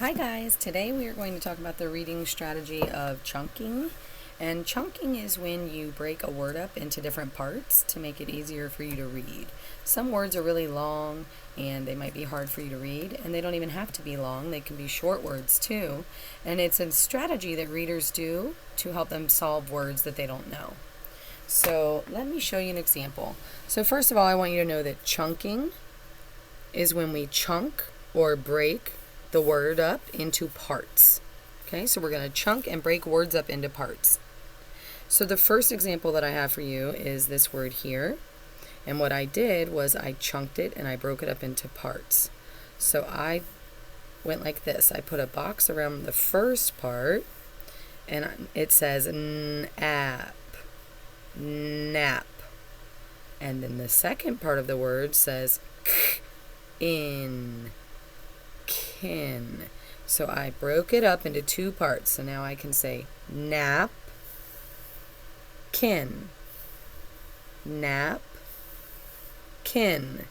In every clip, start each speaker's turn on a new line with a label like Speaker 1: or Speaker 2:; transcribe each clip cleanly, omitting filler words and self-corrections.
Speaker 1: Hi guys, today we are going to talk about the reading strategy of chunking. And chunking is when you break a word up into different parts to make it easier for you to read. Some words are really long and they might be hard for you to read, and they don't even have to be long, they can be short words too. And it's a strategy that readers do to help them solve words that they don't know. So let me show you an example. So first of all, I want you to know that chunking is when we chunk or break the word up into parts. Okay, so we're going to chunk and break words up into parts. So the first example that I have for you is this word here. And what I did was I chunked it and I broke it up into parts. So I went like this. I put a box around the first part and it says nap, nap. And then the second part of the word says in, kin. So I broke it up into two parts. So now I can say nap, kin, nap, kin.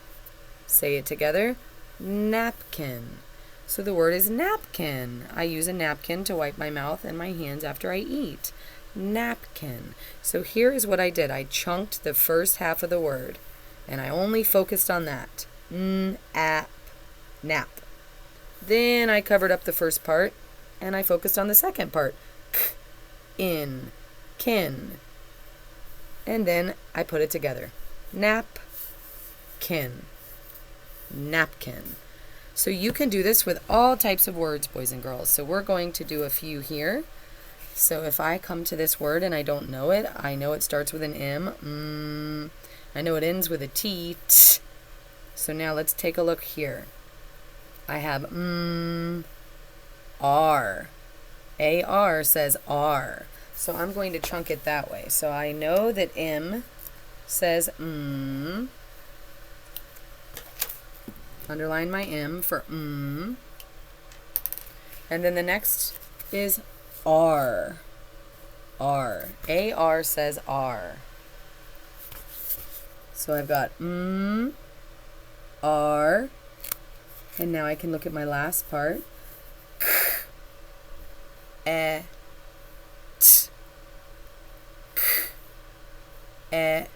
Speaker 1: Say it together, napkin. So the word is napkin. I use a napkin to wipe my mouth and my hands after I eat. Napkin. So here is what I did. I chunked the first half of the word and I only focused on that. Nap. Then I covered up the first part and I focused on the second part. K, in, kin. And then I put it together. Nap, kin, napkin. So you can do this with all types of words, boys and girls. So we're going to do a few here. So if I come to this word and I don't know it, I know it starts with an M. I know it ends with a T. T. So now let's take a look here. I have R. A-R says R. So I'm going to chunk it that way. So I know that M says Underline my M for And then the next is R. R. A-R says R. So I've got R. And now I can look at my last part. K, t, k,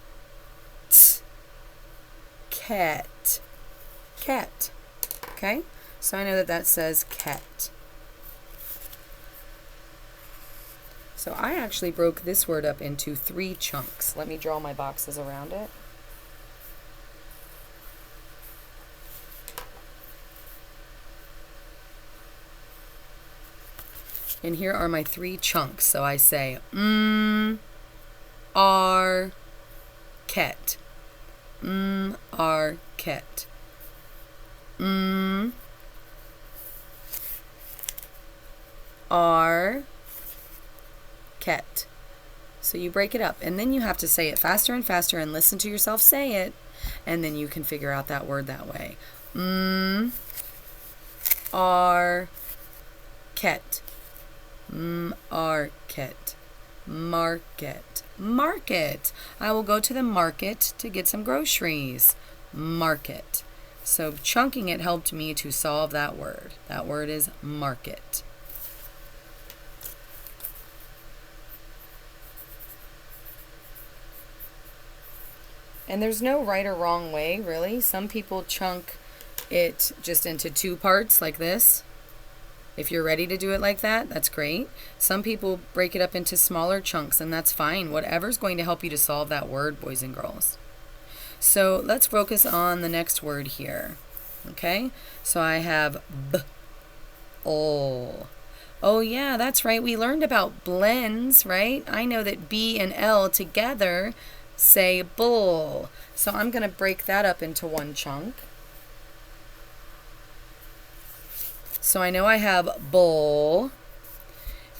Speaker 1: t, cat, cat. Okay? So I know that that says cat. So I actually broke this word up into 3 chunks. Let me draw my boxes around it. And here are my 3 chunks. So I say are, ket. Are, ket. Are, ket. So you break it up. And then you have to say it faster and faster and listen to yourself say it. And then you can figure out that word that way. Are, ket. Market. Market. Market. I will go to the market to get some groceries. Market. So chunking it helped me to solve that word. That word is market. And there's no right or wrong way, really. Some people chunk it just into 2 parts like this. If you're ready to do it like that, that's great. Some people break it up into smaller chunks, and that's fine. Whatever's going to help you to solve that word, boys and girls. So let's focus on the next word here. Okay? So I have b, ol. Oh yeah, that's right. We learned about blends, right? I know that B and L together say bull. So I'm going to break that up into 1 chunk. So I know I have bowl.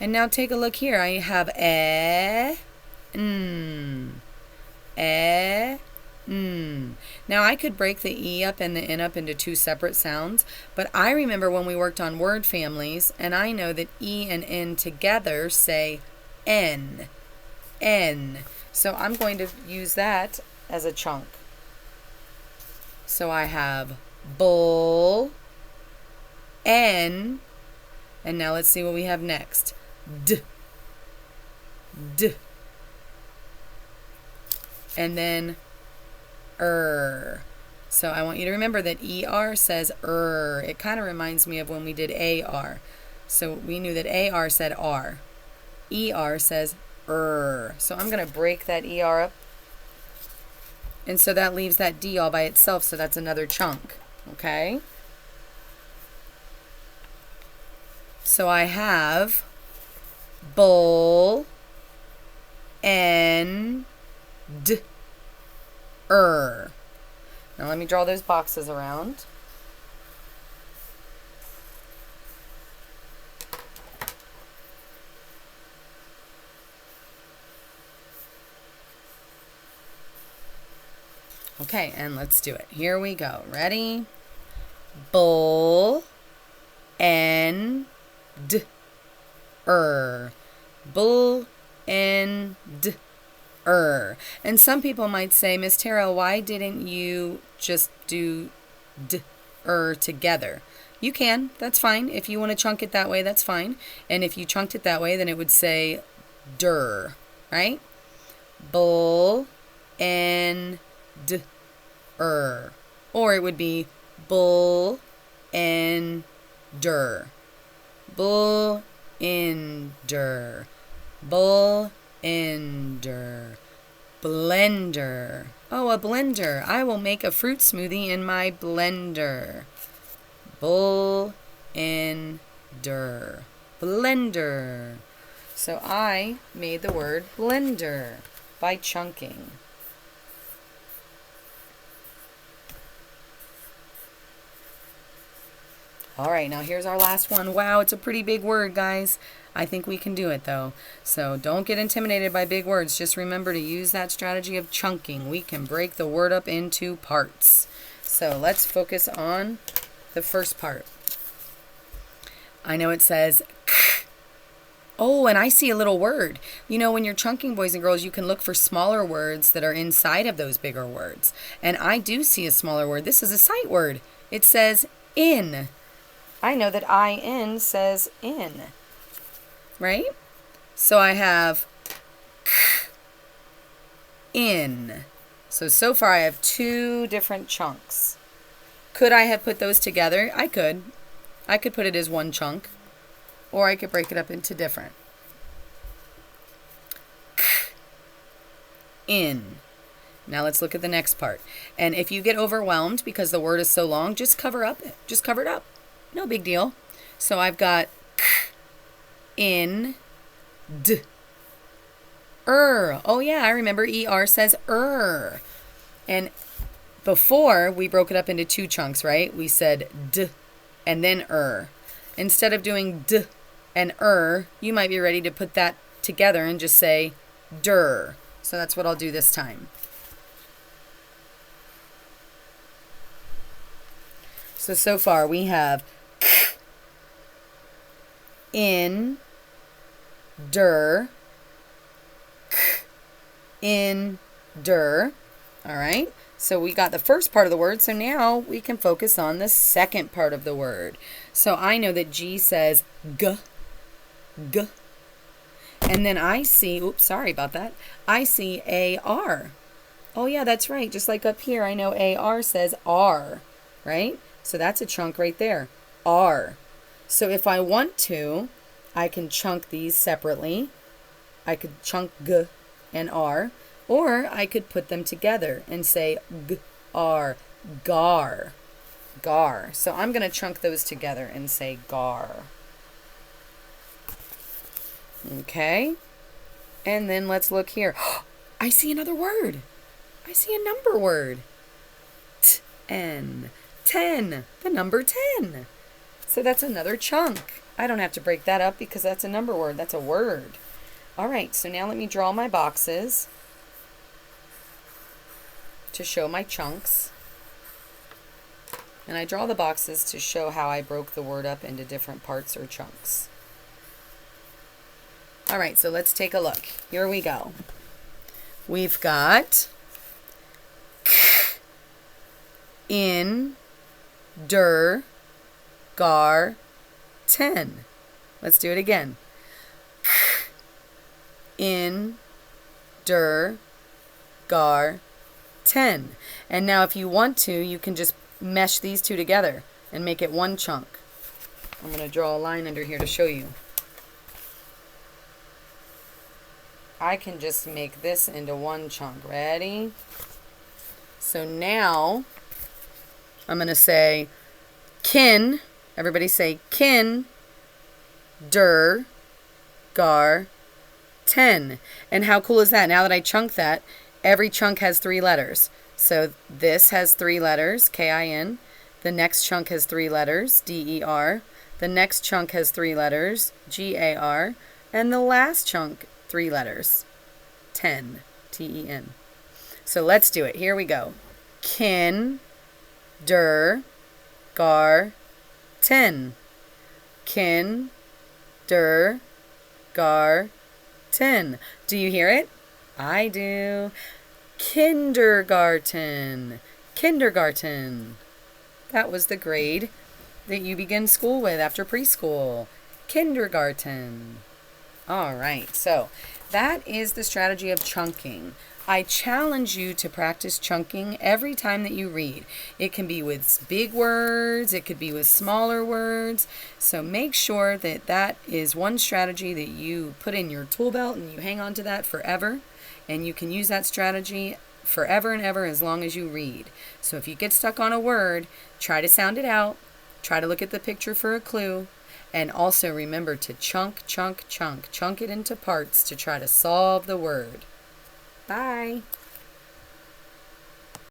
Speaker 1: And now take a look here. I have Now I could break the E up and the N up into 2 separate sounds, but I remember when we worked on word families, and I know that E and N together say N. N. So I'm going to use that as a chunk. So I have bull, N, And now let's see what we have next. D. D. And then So I want you to remember that ER says It kind of reminds me of when we did AR. So we knew that AR said R. ER says So I'm going to break that ER up. And so that leaves that D all by itself, so that's another chunk. Okay? So I have bull and Now let me draw those boxes around. Okay, and let's do it. Here we go. Ready? Bull and Bull and And some people might say, Miss Tara, why didn't you just do together? You can. That's fine. If you want to chunk it that way, that's fine. And if you chunked it that way, then it would say right? Bull and Or it would be bull and Bull ender. Bull ender. Blender. Oh, a blender. I will make a fruit smoothie in my blender. Bull ender. Blender. So I made the word blender by chunking. All right, now here's our last one. Wow, it's a pretty big word, guys. I think we can do it, though. So don't get intimidated by big words. Just remember to use that strategy of chunking. We can break the word up into parts. So let's focus on the first part. I know it says k. Oh, and I see a little word. You know, when you're chunking, boys and girls, you can look for smaller words that are inside of those bigger words. And I do see a smaller word. This is a sight word. It says in. I know that IN says in. Right? So I have k, in. So far I have two different chunks. Could I have put those together? I could. I could put it as one chunk. Or I could break it up into different. K, in. Now let's look at the next part. And if you get overwhelmed because the word is so long, just cover it up. No big deal. So I've got k, in, Oh yeah, I remember ER says And before we broke it up into two chunks, right? We said d and then Instead of doing d and you might be ready to put that together and just say der. So that's what I'll do this time. So far we have k, in, k, in, All right. So we got the first part of the word. So now we can focus on the second part of the word. So I know that G says g. And then I see, oops, sorry about that. I see AR. Oh yeah, that's right. Just like up here, I know AR says R, right? So that's a chunk right there. R. So if I want to, I can chunk these separately. I could chunk G and R, or I could put them together and say G-R, gar. So I'm going to chunk those together and say gar. Okay. And then let's look here. I see another word. I see a number word. Ten. The number 10. So that's another chunk. I don't have to break that up because that's a number word. That's a word. All right, so now let me draw my boxes to show my chunks. And I draw the boxes to show how I broke the word up into different parts or chunks. All right, so let's take a look. Here we go. We've got k, in, gar, 10. Let's do it again. In, der, gar, ten. And now if you want to, you can just mesh these two together and make it one chunk. I'm going to draw a line under here to show you. I can just make this into one chunk. Ready? So now I'm going to say kin. Everybody say kin, der, gar, ten. And how cool is that? Now that I chunked that, every chunk has 3 letters. So this has 3 letters, K-I-N. The next chunk has 3 letters, D-E-R. The next chunk has 3 letters, G-A-R. And the last chunk, 3 letters, 10, T-E-N. So let's do it. Here we go. Kin, der, gar, ten. Kin, der, gar, ten. Do you hear it? I do. Kindergarten. Kindergarten. That was the grade that you begin school with after preschool. Kindergarten. All right, so that is the strategy of chunking. I challenge you to practice chunking every time that you read. It can be with big words, it could be with smaller words. So make sure that that is one strategy that you put in your tool belt and you hang on to that forever. And you can use that strategy forever and ever as long as you read. So if you get stuck on a word, try to sound it out. Try to look at the picture for a clue. And also remember to chunk, chunk, chunk. Chunk it into parts to try to solve the word. Bye.